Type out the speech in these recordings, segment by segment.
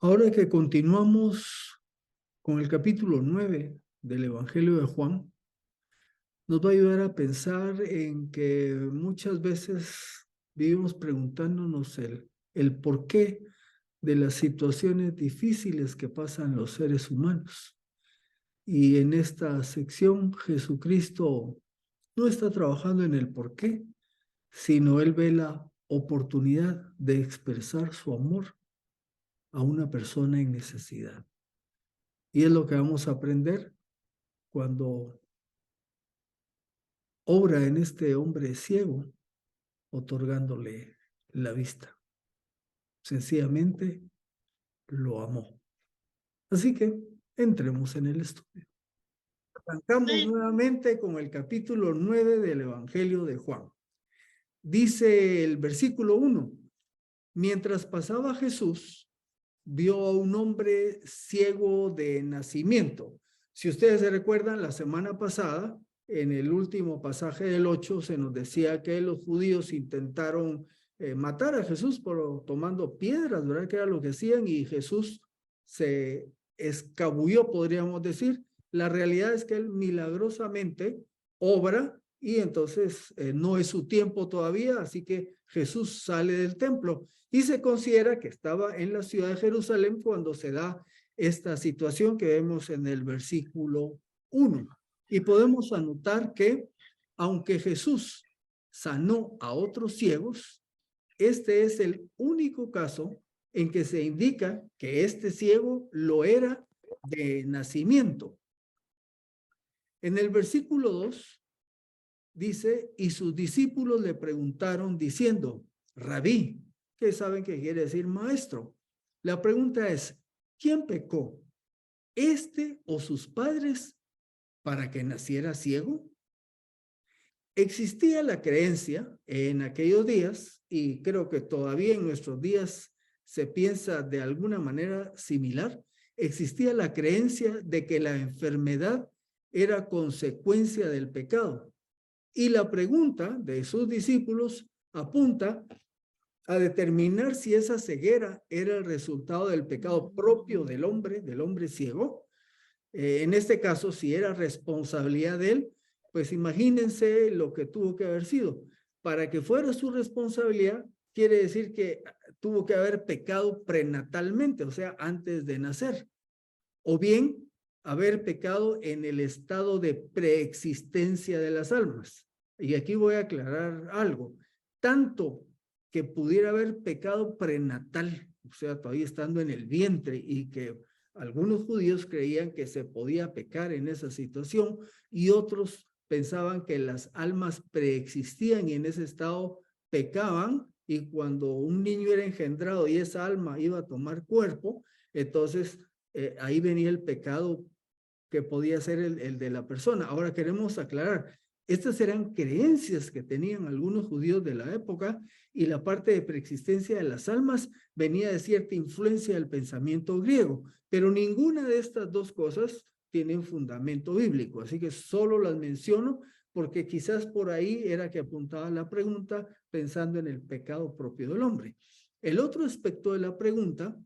Ahora que continuamos con el capítulo 9 del Evangelio de Juan, nos va a ayudar a pensar en que muchas veces vivimos preguntándonos el porqué de las situaciones difíciles que pasan los seres humanos. Y en esta sección, Jesucristo no está trabajando en el porqué, sino Él ve la oportunidad de expresar su amor a una persona en necesidad. Y es lo que vamos a aprender cuando obra en este hombre ciego, otorgándole la vista. Sencillamente lo amó. Así que entremos en el estudio. Arrancamos nuevamente con el capítulo 9 del Evangelio de Juan. Dice el versículo 1: mientras pasaba Jesús, vio a un hombre ciego de nacimiento. Si ustedes se recuerdan, la semana pasada, en el último pasaje del 8, se nos decía que los judíos intentaron matar a Jesús tomando piedras, ¿verdad? Que era lo que hacían, y Jesús se escabulló, podríamos decir. La realidad es que él milagrosamente obra y entonces no es su tiempo todavía, así que Jesús sale del templo y se considera que estaba en la ciudad de Jerusalén cuando se da esta situación que vemos en el versículo 1. Y podemos anotar que aunque Jesús sanó a otros ciegos, este es el único caso en que se indica que este ciego lo era de nacimiento. En el versículo 2 dice, y sus discípulos le preguntaron diciendo, Rabí, que saben que quiere decir maestro. La pregunta es, ¿quién pecó? ¿Este o sus padres para que naciera ciego? Existía la creencia en aquellos días, y creo que todavía en nuestros días se piensa de alguna manera similar, existía la creencia de que la enfermedad era consecuencia del pecado. Y la pregunta de sus discípulos apunta a determinar si esa ceguera era el resultado del pecado propio del hombre ciego. En este caso, si era responsabilidad de él, pues imagínense lo que tuvo que haber sido. Para que fuera su responsabilidad, quiere decir que tuvo que haber pecado prenatalmente, o sea, antes de nacer. O bien, haber pecado en el estado de preexistencia de las almas. Y aquí voy a aclarar algo. Tanto que pudiera haber pecado prenatal, o sea, todavía estando en el vientre, y que algunos judíos creían que se podía pecar en esa situación y otros pensaban que las almas preexistían y en ese estado pecaban, y cuando un niño era engendrado y esa alma iba a tomar cuerpo, entonces ahí venía el pecado que podía ser el de la persona. Ahora queremos aclarar, estas eran creencias que tenían algunos judíos de la época, y la parte de preexistencia de las almas venía de cierta influencia del pensamiento griego, pero ninguna de estas dos cosas tiene un fundamento bíblico, así que solo las menciono porque quizás por ahí era que apuntaba la pregunta pensando en el pecado propio del hombre. El otro aspecto de la pregunta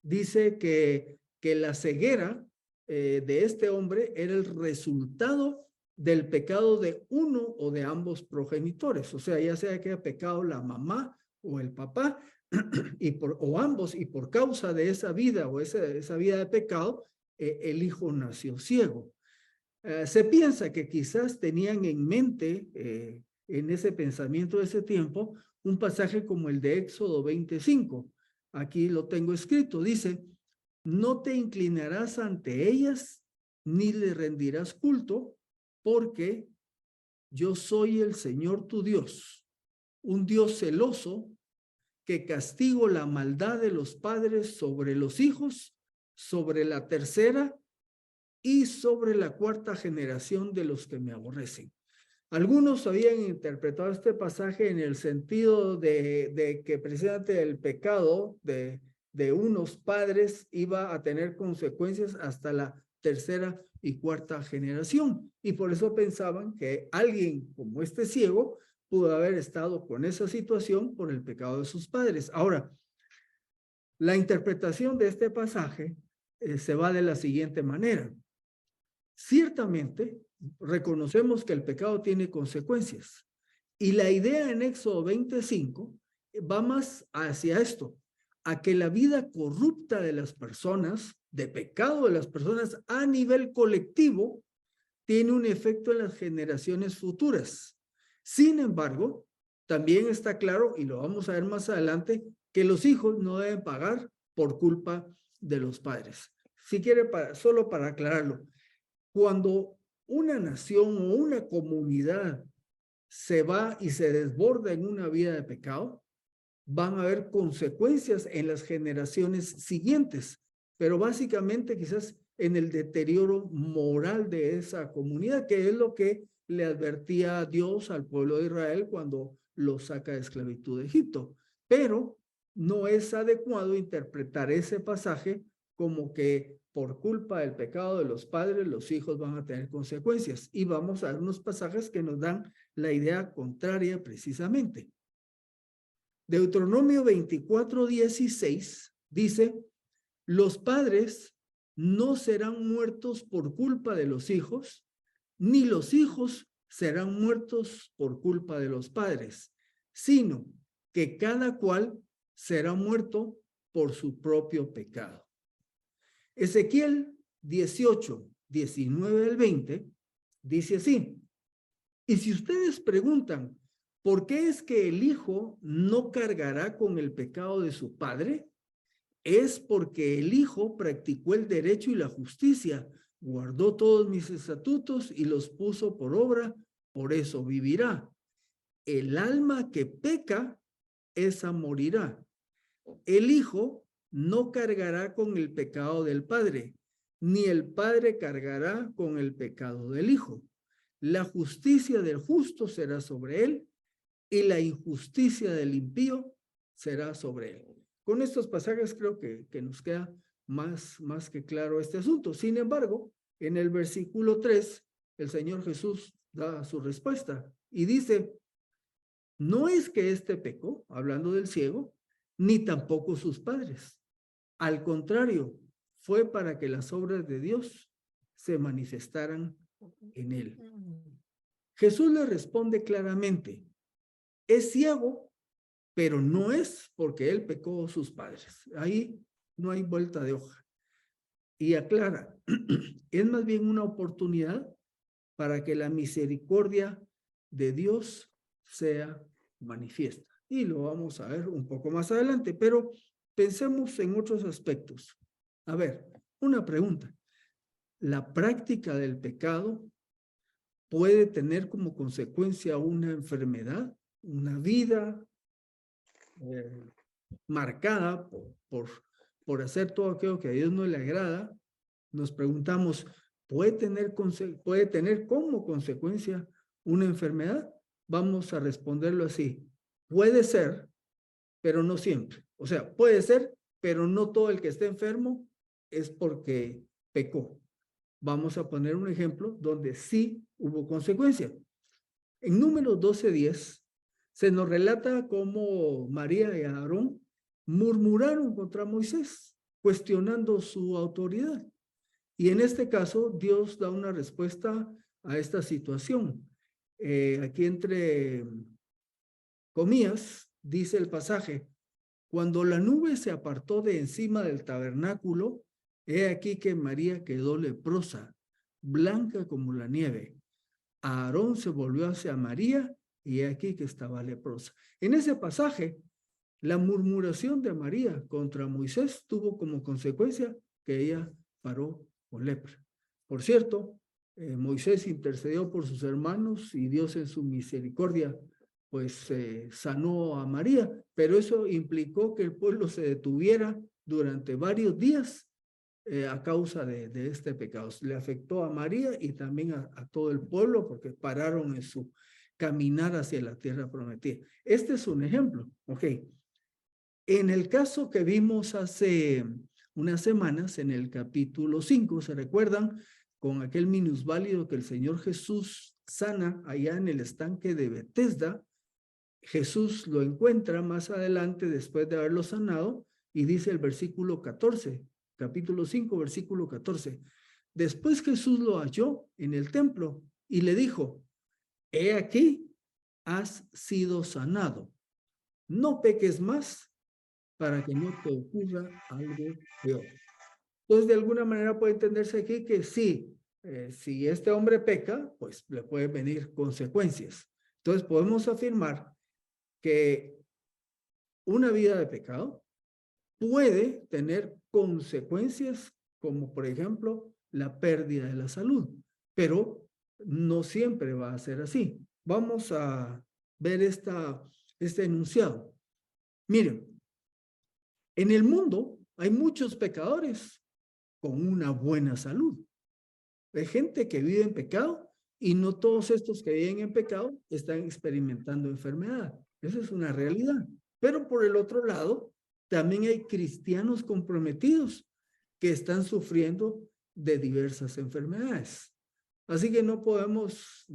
dice que la ceguera de este hombre era el resultado del pecado de uno o de ambos progenitores, o sea, ya sea que haya pecado la mamá o el papá, o ambos, y por causa de esa vida o esa vida de pecado, el hijo nació ciego. Se piensa que quizás tenían en mente, en ese pensamiento de ese tiempo, un pasaje como el de Éxodo 25. Aquí lo tengo escrito, dice, no te inclinarás ante ellas, ni le rendirás culto, porque yo soy el Señor tu Dios, un Dios celoso, que castigo la maldad de los padres sobre los hijos, sobre la tercera y sobre la cuarta generación de los que me aborrecen. Algunos habían interpretado este pasaje en el sentido de que precisamente el pecado de unos padres iba a tener consecuencias hasta la tercera y cuarta generación. Y por eso pensaban que alguien como este ciego pudo haber estado con esa situación por el pecado de sus padres. Ahora, La interpretación de este pasaje se va de la siguiente manera. Ciertamente, reconocemos que el pecado tiene consecuencias. Y la idea en Éxodo 25 va más hacia esto, a que la vida corrupta de las personas, de pecado de las personas a nivel colectivo, tiene un efecto en las generaciones futuras. Sin embargo, también está claro, y lo vamos a ver más adelante, que los hijos no deben pagar por culpa de los padres. Si quiere, solo para aclararlo, cuando una nación o una comunidad se va y se desborda en una vida de pecado, van a haber consecuencias en las generaciones siguientes, pero básicamente quizás en el deterioro moral de esa comunidad, que es lo que le advertía Dios al pueblo de Israel cuando lo saca de esclavitud de Egipto. Pero no es adecuado interpretar ese pasaje como que por culpa del pecado de los padres, los hijos van a tener consecuencias. Y vamos a ver unos pasajes que nos dan la idea contraria precisamente. Deuteronomio 24:16 dice, los padres no serán muertos por culpa de los hijos, ni los hijos serán muertos por culpa de los padres, sino que cada cual será muerto por su propio pecado. Ezequiel 18:19-20 dice así, y si ustedes preguntan, ¿por qué es que el hijo no cargará con el pecado de su padre? Es porque el hijo practicó el derecho y la justicia, guardó todos mis estatutos y los puso por obra, por eso vivirá. El alma que peca, esa morirá. El hijo no cargará con el pecado del padre, ni el padre cargará con el pecado del hijo. La justicia del justo será sobre él, y la injusticia del impío será sobre él. Con estos pasajes creo que nos queda más que claro este asunto. Sin embargo, en el versículo 3, el Señor Jesús da su respuesta y dice, no es que este pecó, hablando del ciego, ni tampoco sus padres. Al contrario, fue para que las obras de Dios se manifestaran en él. Jesús le responde claramente, es ciego, pero no es porque él pecó sus padres. Ahí no hay vuelta de hoja. Y aclara, es más bien una oportunidad para que la misericordia de Dios sea manifiesta. Y lo vamos a ver un poco más adelante, pero pensemos en otros aspectos. A ver, una pregunta. ¿La práctica del pecado puede tener como consecuencia una enfermedad, una vida marcada por hacer todo aquello que a Dios no le agrada? Nos preguntamos, ¿puede tener como consecuencia una enfermedad? Vamos a responderlo así. Puede ser, pero no siempre. O sea, puede ser, pero no todo el que esté enfermo es porque pecó. Vamos a poner un ejemplo donde sí hubo consecuencia. En Números 12:10 se nos relata cómo María y Aarón murmuraron contra Moisés, cuestionando su autoridad. Y en este caso, Dios da una respuesta a esta situación. Aquí entre comillas, dice el pasaje, cuando la nube se apartó de encima del tabernáculo, he aquí que María quedó leprosa, blanca como la nieve. Aarón se volvió hacia María y he aquí que estaba leprosa. En ese pasaje, la murmuración de María contra Moisés tuvo como consecuencia que ella paró con lepra. Por cierto, Moisés intercedió por sus hermanos y Dios en su misericordia pues sanó a María, pero eso implicó que el pueblo se detuviera durante varios días a causa de este pecado. Le afectó a María y también a todo el pueblo porque pararon en su caminar hacia la tierra prometida. Este es un ejemplo, ¿ok? En el caso que vimos hace unas semanas, en el capítulo 5, ¿se recuerdan? Con aquel minusválido que el Señor Jesús sana allá en el estanque de Betesda, Jesús lo encuentra más adelante después de haberlo sanado Y dice el versículo 14, capítulo 5, versículo 14. Después Jesús lo halló en el templo y le dijo, he aquí, has sido sanado. No peques más para que no te ocurra algo peor. Entonces, de alguna manera puede entenderse aquí que sí, si este hombre peca, pues le pueden venir consecuencias. Entonces, podemos afirmar que una vida de pecado puede tener consecuencias como, por ejemplo, la pérdida de la salud, pero no siempre va a ser así. Vamos a ver este enunciado. Miren, en el mundo hay muchos pecadores con una buena salud. Hay gente que vive en pecado y no todos estos que viven en pecado están experimentando enfermedad. Esa es una realidad. Pero por el otro lado, también hay cristianos comprometidos que están sufriendo de diversas enfermedades. Así que no podemos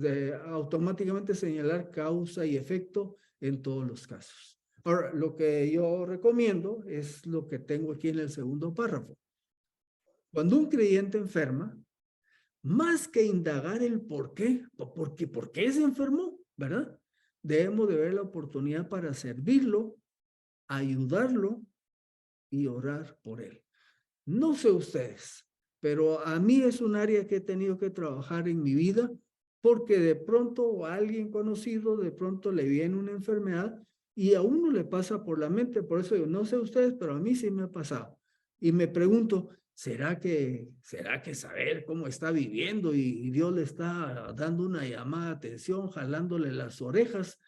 automáticamente señalar causa y efecto en todos los casos. Ahora, lo que yo recomiendo es lo que tengo aquí en el segundo párrafo. Cuando un creyente enferma, más que indagar el por qué se enfermó, ¿verdad? Debemos de ver la oportunidad para servirlo, ayudarlo y orar por él. No sé ustedes, pero a mí es un área que he tenido que trabajar en mi vida porque de pronto a alguien conocido, de pronto le viene una enfermedad y a uno le pasa por la mente. Por eso yo no sé ustedes, pero a mí sí me ha pasado. Y me pregunto, ¿será que saber cómo está viviendo y Dios le está dando una llamada de atención, jalándole las orejas?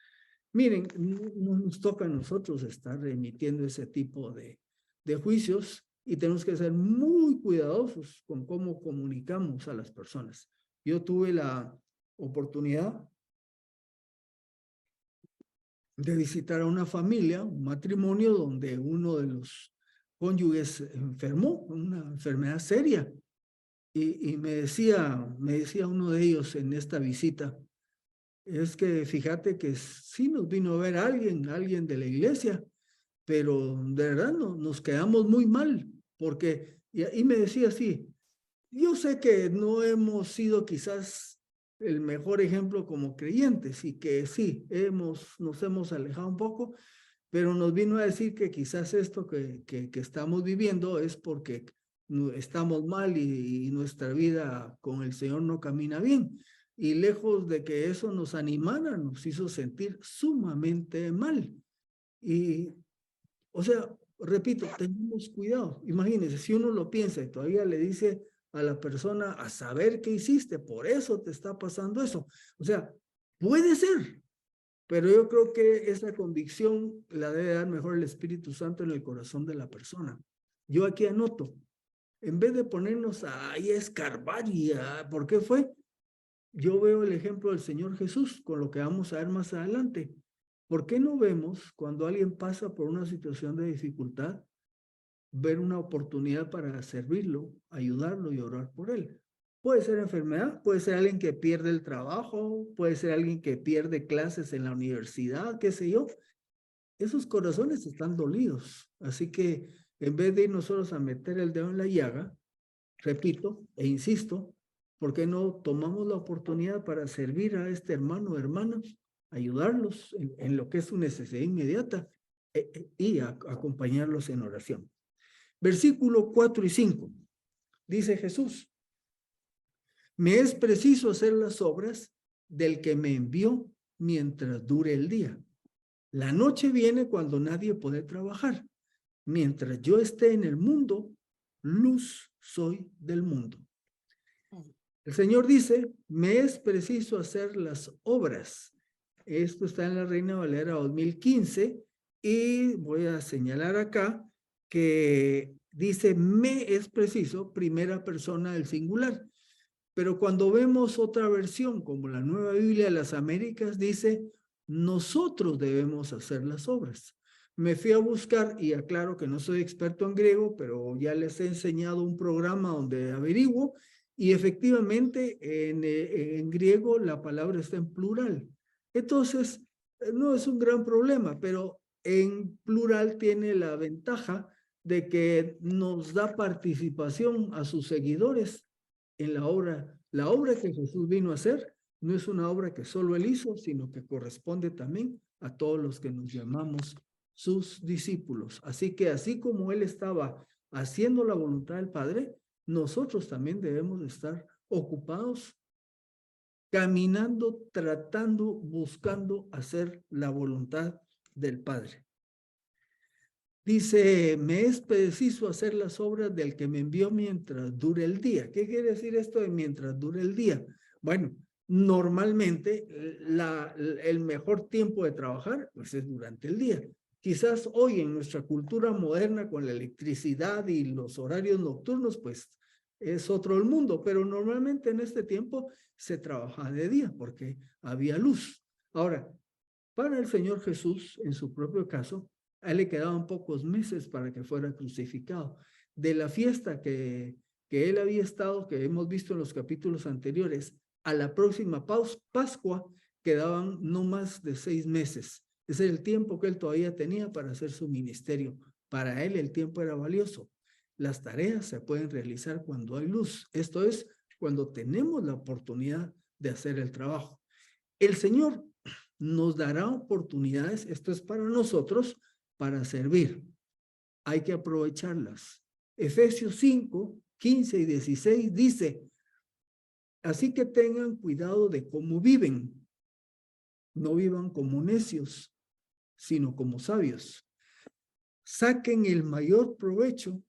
Miren, no nos toca a nosotros estar emitiendo ese tipo de juicios y tenemos que ser muy cuidadosos con cómo comunicamos a las personas. Yo tuve la oportunidad de visitar a una familia, un matrimonio donde uno de los cónyuges enfermó, una enfermedad seria. Y me decía uno de ellos en esta visita, es que fíjate que sí nos vino a ver alguien de la iglesia, pero de verdad nos quedamos muy mal, porque, y me decía así, yo sé que no hemos sido quizás el mejor ejemplo como creyentes y que sí, nos hemos alejado un poco, pero nos vino a decir que quizás esto que estamos viviendo es porque estamos mal y nuestra vida con el Señor no camina bien. Y lejos de que eso nos animara, nos hizo sentir sumamente mal. Y, o sea, repito, tenemos cuidado. Imagínense, si uno lo piensa y todavía le dice a la persona a saber qué hiciste, por eso te está pasando eso. O sea, puede ser, pero yo creo que esa convicción la debe dar mejor el Espíritu Santo en el corazón de la persona. Yo aquí anoto, en vez de ponernos ahí a escarbar y ¿por qué fue? Yo veo el ejemplo del Señor Jesús, con lo que vamos a ver más adelante. ¿Por qué no vemos cuando alguien pasa por una situación de dificultad, ver una oportunidad para servirlo, ayudarlo y orar por él? Puede ser enfermedad, puede ser alguien que pierde el trabajo, puede ser alguien que pierde clases en la universidad, qué sé yo. Esos corazones están dolidos. Así que en vez de ir nosotros a meter el dedo en la llaga, repito e insisto, ¿por qué no tomamos la oportunidad para servir a este hermano o hermana, ayudarlos en lo que es su necesidad inmediata y acompañarlos en oración? Versículo 4 y 5. Dice Jesús, me es preciso hacer las obras del que me envió mientras dure el día. La noche viene cuando nadie puede trabajar. Mientras yo esté en el mundo, luz soy del mundo. El Señor dice, me es preciso hacer las obras. Esto está en la Reina Valera 2015 y voy a señalar acá que dice, me es preciso, primera persona del singular. Pero cuando vemos otra versión, como la Nueva Biblia de las Américas, dice, nosotros debemos hacer las obras. Me fui a buscar, y aclaro que no soy experto en griego, pero ya les he enseñado un programa donde averiguo, y efectivamente en griego la palabra está en plural. Entonces, no es un gran problema, pero en plural tiene la ventaja de que nos da participación a sus seguidores en la obra. La obra que Jesús vino a hacer no es una obra que solo él hizo, sino que corresponde también a todos los que nos llamamos sus discípulos. Así que así como él estaba haciendo la voluntad del Padre, nosotros también debemos estar ocupados, caminando, tratando, buscando hacer la voluntad del Padre. Dice, me es preciso hacer las obras del que me envió mientras dure el día. ¿Qué quiere decir esto de mientras dure el día? Bueno, normalmente el mejor tiempo de trabajar pues es durante el día. Quizás hoy en nuestra cultura moderna con la electricidad y los horarios nocturnos pues es otro el mundo, pero normalmente en este tiempo se trabaja de día porque había luz. Ahora, para el Señor Jesús, en su propio caso, a él le quedaban pocos meses para que fuera crucificado. De la fiesta que él había estado, que hemos visto en los capítulos anteriores, a la próxima Pascua, quedaban no más de 6 meses. Ese es el tiempo que él todavía tenía para hacer su ministerio. Para él el tiempo era valioso. Las tareas se pueden realizar cuando hay luz. Esto es, cuando tenemos la oportunidad de hacer el trabajo. El Señor nos dará oportunidades, esto es para nosotros, para servir. Hay que aprovecharlas. Efesios 5, 15 y 16 dice, así que tengan cuidado de cómo viven. No vivan como necios, sino como sabios. Saquen el mayor provecho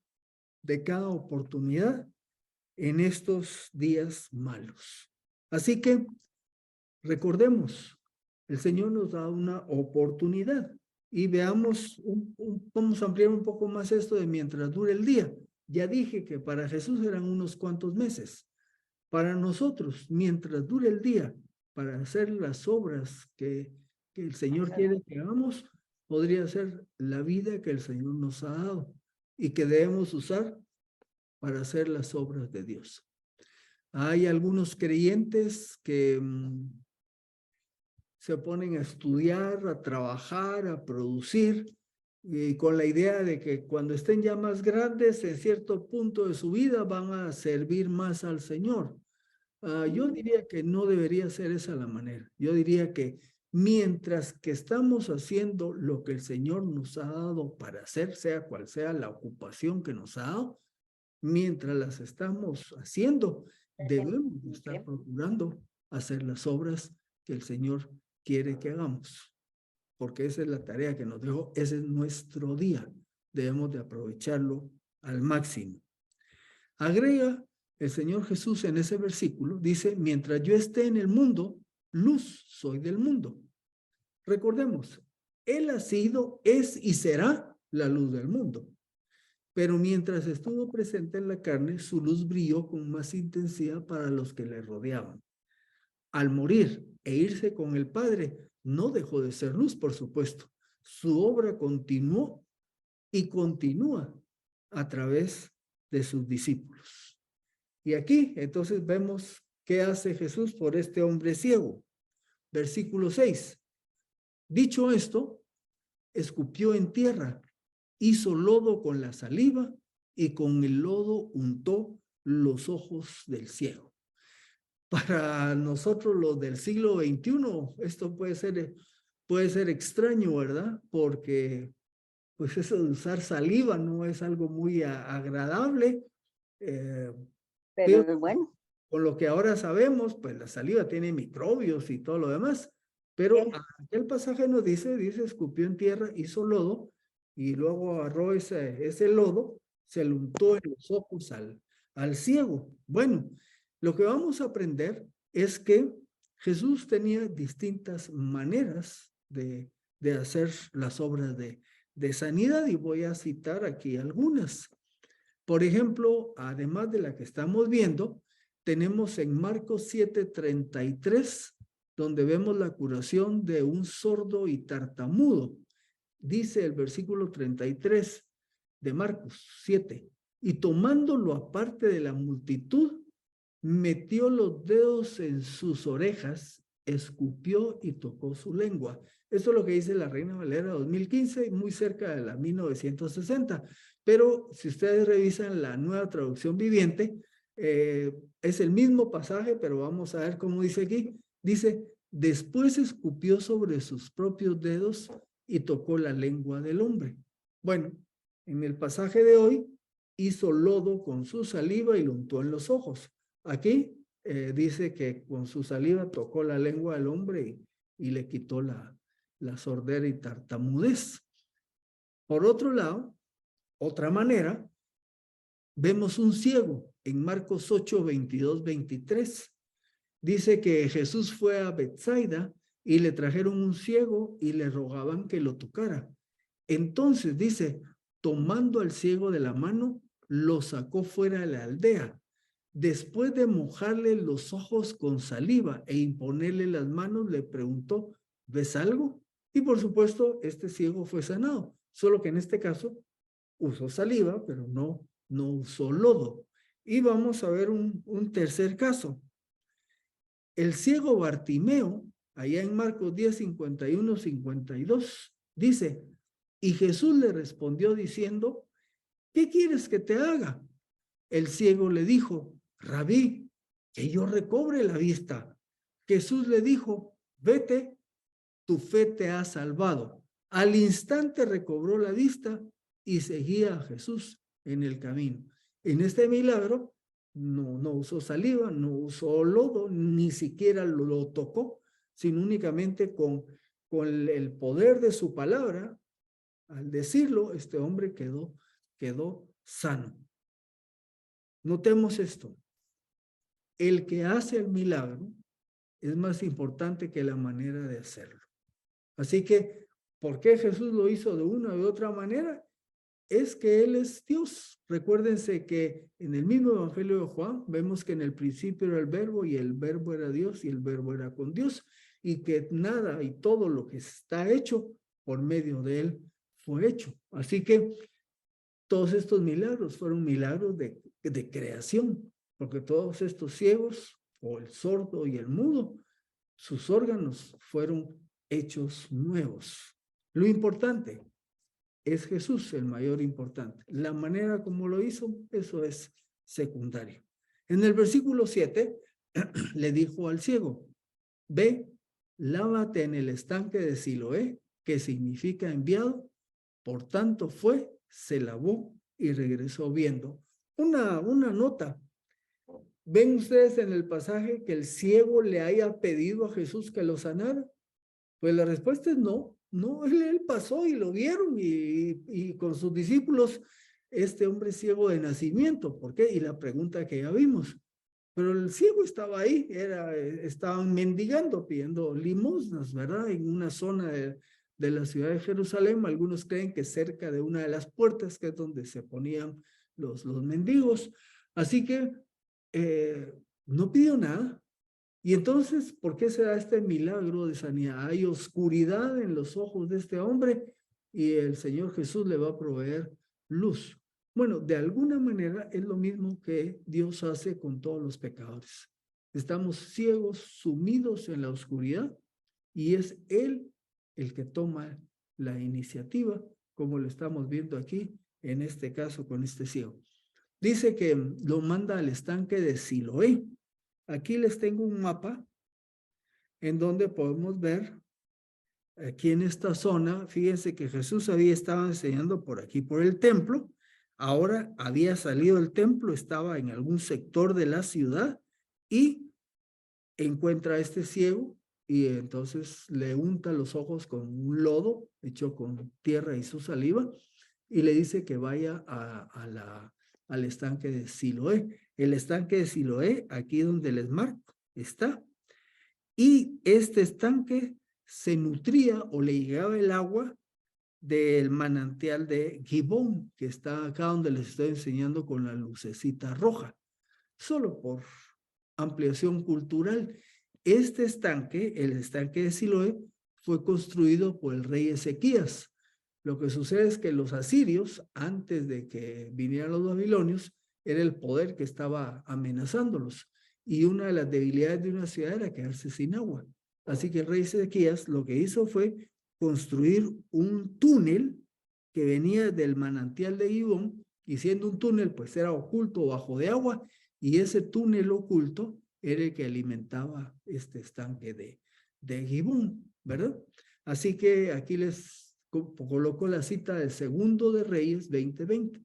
de cada oportunidad en estos días malos. Así que recordemos, el Señor nos da una oportunidad y veamos, vamos a ampliar un poco más esto de mientras dure el día. Ya dije que para Jesús eran unos cuantos meses. Para nosotros, mientras dure el día, para hacer las obras que el Señor quiere que hagamos, podría ser la vida que el Señor nos ha dado y que debemos usar para hacer las obras de Dios. Hay algunos creyentes que se ponen a estudiar, a trabajar, a producir, y con la idea de que cuando estén ya más grandes, en cierto punto de su vida, van a servir más al Señor. Yo diría que no debería ser esa la manera. Yo diría que mientras que estamos haciendo lo que el Señor nos ha dado para hacer, sea cual sea la ocupación que nos ha dado, mientras las estamos haciendo, debemos estar procurando hacer las obras que el Señor quiere que hagamos, porque esa es la tarea que nos dejó, ese es nuestro día, debemos de aprovecharlo al máximo. Agrega el Señor Jesús en ese versículo, dice, mientras yo esté en el mundo, luz soy del mundo. Recordemos, Él ha sido, es y será la luz del mundo. Pero mientras estuvo presente en la carne, su luz brilló con más intensidad para los que le rodeaban. Al morir e irse con el Padre, no dejó de ser luz, por supuesto. Su obra continuó y continúa a través de sus discípulos. Y aquí entonces vemos qué hace Jesús por este hombre ciego. Versículo 6. Dicho esto, escupió en tierra, hizo lodo con la saliva y con el lodo untó los ojos del ciego. Para nosotros los del siglo XXI, esto puede ser extraño, ¿verdad? Porque pues eso de usar saliva no es algo muy agradable. Pero bueno, con lo que ahora sabemos, pues la saliva tiene microbios y todo lo demás. Pero aquel pasaje nos dice, escupió en tierra, hizo lodo, y luego agarró ese lodo, se lo untó en los ojos al ciego. Bueno, lo que vamos a aprender es que Jesús tenía distintas maneras de hacer las obras de sanidad, y voy a citar aquí algunas. Por ejemplo, además de la que estamos viendo, tenemos en Marcos 7:33, donde vemos la curación de un sordo y tartamudo. Dice el versículo 33 de Marcos 7, y tomándolo aparte de la multitud, metió los dedos en sus orejas, escupió y tocó su lengua. Esto es lo que dice la Reina Valera 2015, muy cerca de la 1960. pero si ustedes revisan la Nueva Traducción Viviente, es el mismo pasaje, pero vamos a ver cómo dice aquí. Dice, después escupió sobre sus propios dedos y tocó la lengua del hombre. Bueno, en el pasaje de hoy, hizo lodo con su saliva y lo untó en los ojos. Aquí dice que con su saliva tocó la lengua del hombre y le quitó la sordera y tartamudez. Por otro lado, otra manera, vemos un ciego en Marcos 8, 22, 23. Dice que Jesús fue a Betsaida y le trajeron un ciego y le rogaban que lo tocara. Entonces dice, tomando al ciego de la mano, lo sacó fuera de la aldea. Después de mojarle los ojos con saliva e imponerle las manos, le preguntó, ¿ves algo? Y por supuesto, este ciego fue sanado, solo que en este caso usó saliva, pero no usó lodo. Y vamos a ver un tercer caso. El ciego Bartimeo, allá en Marcos 10, 51, 52, dice, y Jesús le respondió diciendo, ¿qué quieres que te haga? El ciego le dijo, Rabí, que yo recobre la vista. Jesús le dijo, vete, tu fe te ha salvado. Al instante recobró la vista y seguía a Jesús en el camino. En este milagro no usó saliva, no usó lodo, ni siquiera lo tocó, sino únicamente con el poder de su palabra. Al decirlo, este hombre quedó sano. Notemos esto. El que hace el milagro es más importante que la manera de hacerlo. Así que, ¿por qué Jesús lo hizo de una u otra manera? Es que Él es Dios. Recuérdense que en el mismo Evangelio de Juan vemos que en el principio era el verbo y el verbo era Dios y el verbo era con Dios y que nada y todo lo que está hecho por medio de Él fue hecho. Así que todos estos milagros fueron milagros de creación, porque todos estos ciegos, o el sordo y el mudo, sus órganos fueron hechos nuevos. Lo importante es Jesús, el mayor importante. La manera como lo hizo, eso es secundario. En el versículo 7, le dijo al ciego, ve, lávate en el estanque de Siloé, que significa enviado. Por tanto fue, se lavó y regresó viendo. Una nota. ¿Ven ustedes en el pasaje que el ciego le haya pedido a Jesús que lo sanara? Pues la respuesta es no. Él pasó y lo vieron y con sus discípulos, este hombre es ciego de nacimiento. ¿Por qué? Y la pregunta que ya vimos. Pero el ciego estaba ahí, estaban mendigando, pidiendo limosnas, ¿verdad? En una zona de la ciudad de Jerusalén. Algunos creen que cerca de una de las puertas, que es donde se ponían los mendigos. Así que no pidió nada. Y entonces, ¿por qué se da este milagro de sanidad? Hay oscuridad en los ojos de este hombre y el Señor Jesús le va a proveer luz. Bueno, de alguna manera es lo mismo que Dios hace con todos los pecadores. Estamos ciegos, sumidos en la oscuridad y es Él el que toma la iniciativa, como lo estamos viendo aquí, en este caso con este ciego. Dice que lo manda al estanque de Siloé. Aquí les tengo un mapa en donde podemos ver aquí en esta zona. Fíjense que Jesús había estado enseñando por aquí, por el templo. Ahora había salido del templo, estaba en algún sector de la ciudad y encuentra a este ciego y entonces le unta los ojos con un lodo hecho con tierra y su saliva y le dice que vaya al estanque de Siloé. El estanque de Siloé, aquí donde les marco, está. Y este estanque se nutría o le llegaba el agua del manantial de Gibón, que está acá donde les estoy enseñando con la lucecita roja. Solo por ampliación cultural. Este estanque, el estanque de Siloé, fue construido por el rey Ezequías. Lo que sucede es que los asirios, antes de que vinieran los babilonios, era el poder que estaba amenazándolos. Y una de las debilidades de una ciudad era quedarse sin agua. Así que el rey Ezequías lo que hizo fue construir un túnel que venía del manantial de Gibón, y siendo un túnel, pues era oculto bajo de agua, y ese túnel oculto era el que alimentaba este estanque de Gibón, ¿verdad? Así que aquí les coloco la cita del Segundo de Reyes 20:20.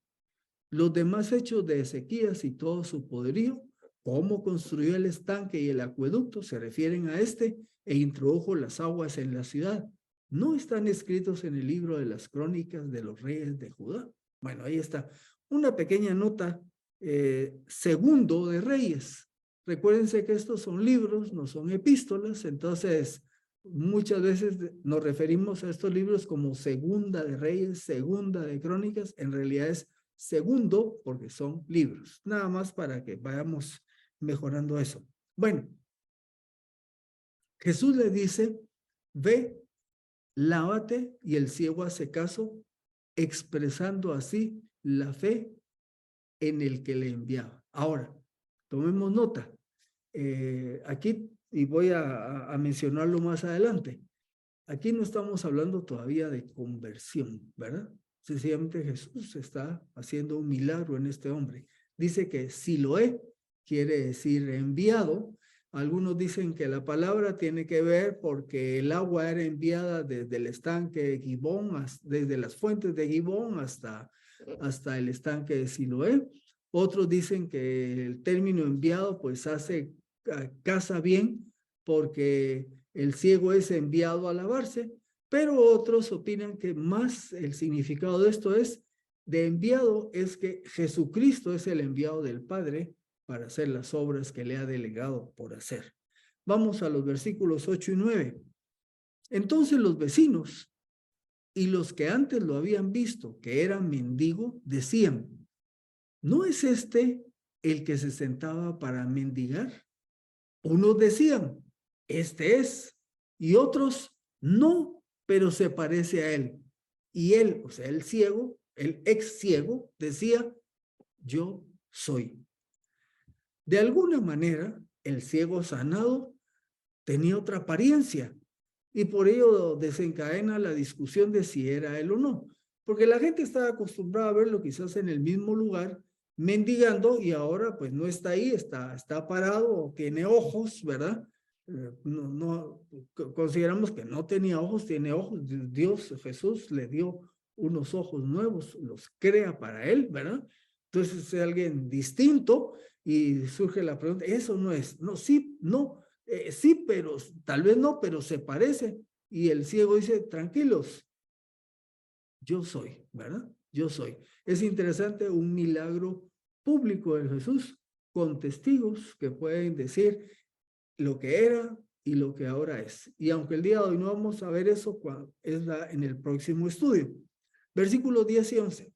Los demás hechos de Ezequías y todo su poderío, cómo construyó el estanque y el acueducto, se refieren a este, e introdujo las aguas en la ciudad. No están escritos en el libro de las crónicas de los reyes de Judá. Bueno, ahí está. Una pequeña nota, Segundo de Reyes. Recuérdense que estos son libros, no son epístolas, entonces muchas veces nos referimos a estos libros como Segunda de Reyes, Segunda de Crónicas, en realidad es Segundo porque son libros, nada más para que vayamos mejorando eso. Bueno, Jesús le dice, ve, lávate, y el ciego hace caso, expresando así la fe en el que le enviaba. Ahora, tomemos nota. Aquí, y voy a mencionarlo más adelante, aquí no estamos hablando todavía de conversión, ¿verdad? Sencillamente Jesús está haciendo un milagro en este hombre. Dice que Siloé quiere decir enviado. Algunos dicen que la palabra tiene que ver porque el agua era enviada desde el estanque de Gibón, desde las fuentes de Gibón hasta el estanque de Siloé. Otros dicen que el término enviado pues casa bien porque el ciego es enviado a lavarse, pero otros opinan que más el significado de esto es de enviado es que Jesucristo es el enviado del Padre para hacer las obras que le ha delegado por hacer. Vamos a los versículos 8 y 9. Entonces los vecinos y los que antes lo habían visto, que era mendigo, decían, ¿no es este el que se sentaba para mendigar? Unos decían, este es, y otros, no, pero se parece a él. Y él, o sea, el ciego, el ex ciego, decía, yo soy. De alguna manera, el ciego sanado tenía otra apariencia, y por ello desencadena la discusión de si era él o no, porque la gente estaba acostumbrada a verlo quizás en el mismo lugar, mendigando, y ahora pues no está ahí, está parado, tiene ojos, ¿verdad? No, consideramos que no tenía ojos, tiene ojos. Dios, Jesús, le dio unos ojos nuevos, los crea para él, ¿verdad? Entonces es alguien distinto, y surge la pregunta, eso no es, no, sí, no, sí, pero tal vez no, pero se parece. Y el ciego dice, tranquilos, yo soy, ¿verdad? Yo soy. Es interesante, un milagro público de Jesús con testigos que pueden decir lo que era y lo que ahora es. Y aunque el día de hoy no vamos a ver eso, en el próximo estudio. Versículos 10 y 11.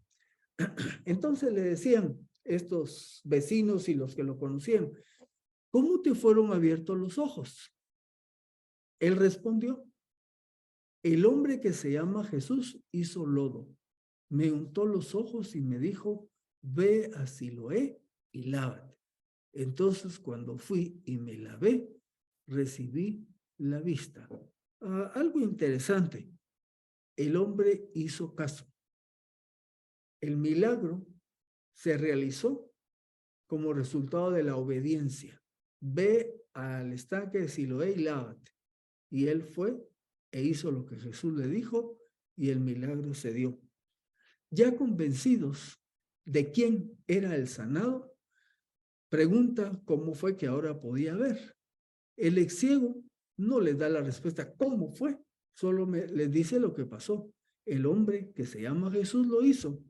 Entonces le decían estos vecinos y los que lo conocían, ¿cómo te fueron abiertos los ojos? Él respondió, el hombre que se llama Jesús hizo lodo, me untó los ojos y me dijo, ve a Siloé y lávate. Entonces cuando fui y me lavé, recibí la vista. Algo interesante, el hombre hizo caso. El milagro se realizó como resultado de la obediencia. Ve al estanque de Siloé y lávate. Y él fue e hizo lo que Jesús le dijo, y el milagro se dio. Ya convencidos de quién era el sanado, pregunta cómo fue que ahora podía ver. El ex ciego no les da la respuesta cómo fue, solo les dice lo que pasó. El hombre que se llama Jesús lo hizo.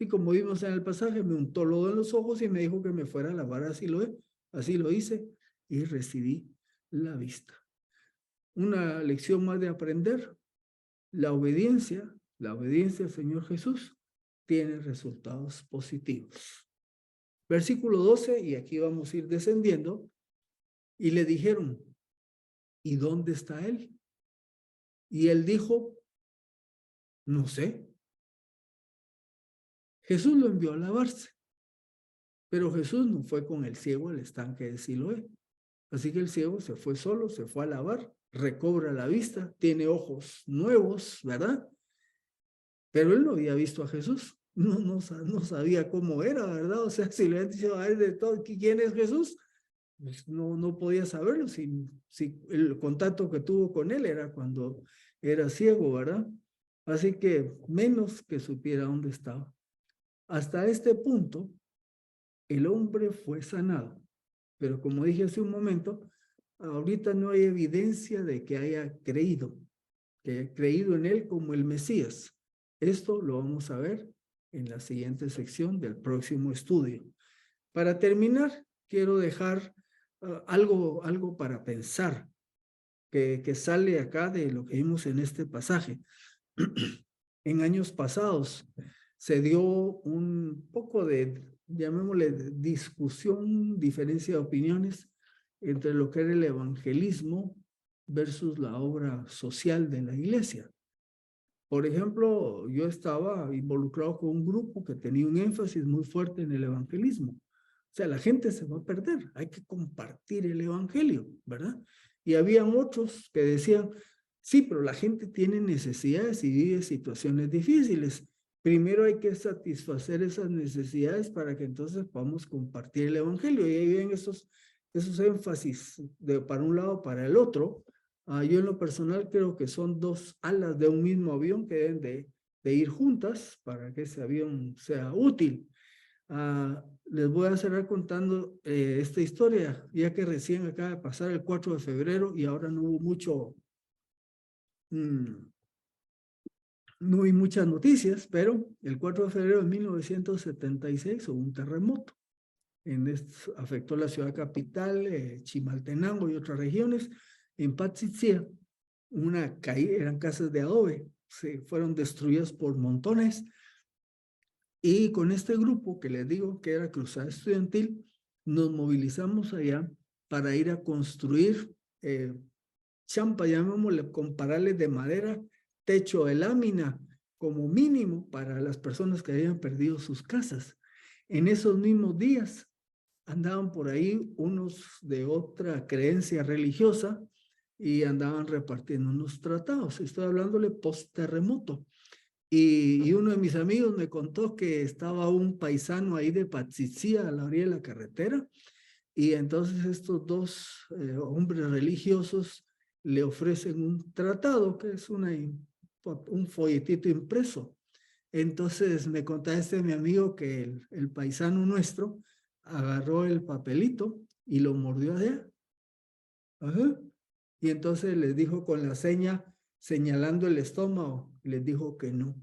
Y como vimos en el pasaje, me untó lodo en los ojos y me dijo que me fuera a lavar. Así lo hice y recibí la vista. Una lección más de aprender. La obediencia al Señor Jesús tiene resultados positivos. Versículo 12, y aquí vamos a ir descendiendo. Y le dijeron, ¿y dónde está él? Y él dijo, no sé. Jesús lo envió a lavarse, pero Jesús no fue con el ciego al estanque de Siloé. Así que el ciego se fue solo, se fue a lavar, recobra la vista, tiene ojos nuevos, ¿verdad? pero él no había visto a Jesús. No sabía cómo era, ¿verdad? O sea, si le han dicho a él de todo, ¿quién es Jesús? Pues no podía saberlo si el contacto que tuvo con él era cuando era ciego, ¿verdad? Así que menos que supiera dónde estaba. Hasta este punto, el hombre fue sanado. Pero como dije hace un momento, ahorita no hay evidencia de que haya creído en él como el Mesías. Esto lo vamos a ver en la siguiente sección del próximo estudio. Para terminar, quiero dejar algo para pensar que sale acá de lo que vimos en este pasaje. En años pasados se dio un poco de, llamémosle, discusión, diferencia de opiniones entre lo que era el evangelismo versus la obra social de la iglesia. Por ejemplo, yo estaba involucrado con un grupo que tenía un énfasis muy fuerte en el evangelismo. O sea, la gente se va a perder, hay que compartir el evangelio, ¿verdad? Y había otros que decían, sí, pero la gente tiene necesidades y vive situaciones difíciles. Primero hay que satisfacer esas necesidades para que entonces podamos compartir el evangelio. Y ahí ven esos énfasis para un lado, para el otro. Yo en lo personal creo que son dos alas de un mismo avión que deben de ir juntas para que ese avión sea útil. Les voy a cerrar contando esta historia, ya que recién acaba de pasar el 4 de febrero y ahora no hubo no hay muchas noticias, pero el 4 de febrero de 1976 hubo un terremoto. Afectó la ciudad capital, Chimaltenango y otras regiones. En Patsitzia, eran casas de adobe, fueron destruidas por montones. Y con este grupo que les digo que era Cruzada Estudiantil, nos movilizamos allá para ir a construir champa, llamémosle, con parales de madera, techo de lámina, como mínimo para las personas que habían perdido sus casas. En esos mismos días andaban por ahí unos de otra creencia religiosa y andaban repartiendo unos tratados. Estoy hablándole post-terremoto. Y uno de mis amigos me contó que estaba un paisano ahí de Patsitzia a la orilla de la carretera y entonces estos dos hombres religiosos le ofrecen un tratado que es un folletito impreso. Entonces me contaba mi amigo que el paisano nuestro agarró el papelito y lo mordió allá. Ajá. Y entonces les dijo con la seña, señalando el estómago, les dijo que no.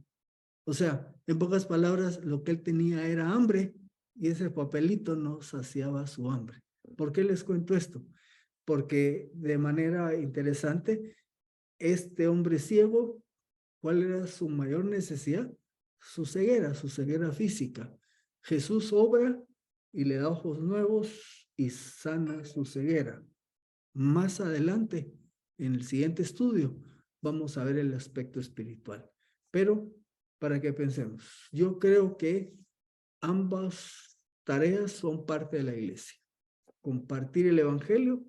O sea, en pocas palabras, lo que él tenía era hambre y ese papelito no saciaba su hambre. ¿Por qué les cuento esto? Porque de manera interesante, este hombre ciego, ¿cuál era su mayor necesidad? Su ceguera física. Jesús obra y le da ojos nuevos y sana su ceguera. Más adelante, en el siguiente estudio, vamos a ver el aspecto espiritual. Pero, para que pensemos, yo creo que ambas tareas son parte de la iglesia. Compartir el evangelio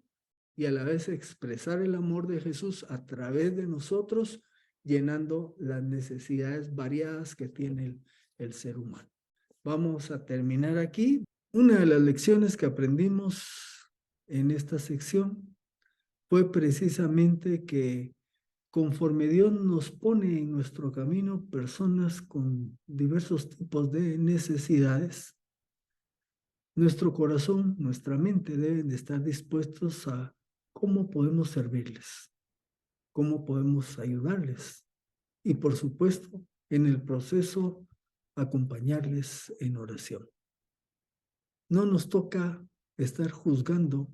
y a la vez expresar el amor de Jesús a través de nosotros, llenando las necesidades variadas que tiene el ser humano. Vamos a terminar aquí. Una de las lecciones que aprendimos en esta sección fue precisamente que conforme Dios nos pone en nuestro camino personas con diversos tipos de necesidades, nuestro corazón, nuestra mente deben de estar dispuestos a cómo podemos servirles, cómo podemos ayudarles y, por supuesto, en el proceso, acompañarles en oración. No nos toca estar juzgando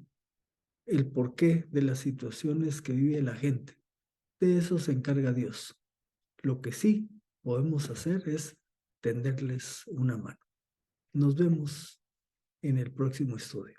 el porqué de las situaciones que vive la gente. De eso se encarga Dios. Lo que sí podemos hacer es tenderles una mano. Nos vemos en el próximo estudio.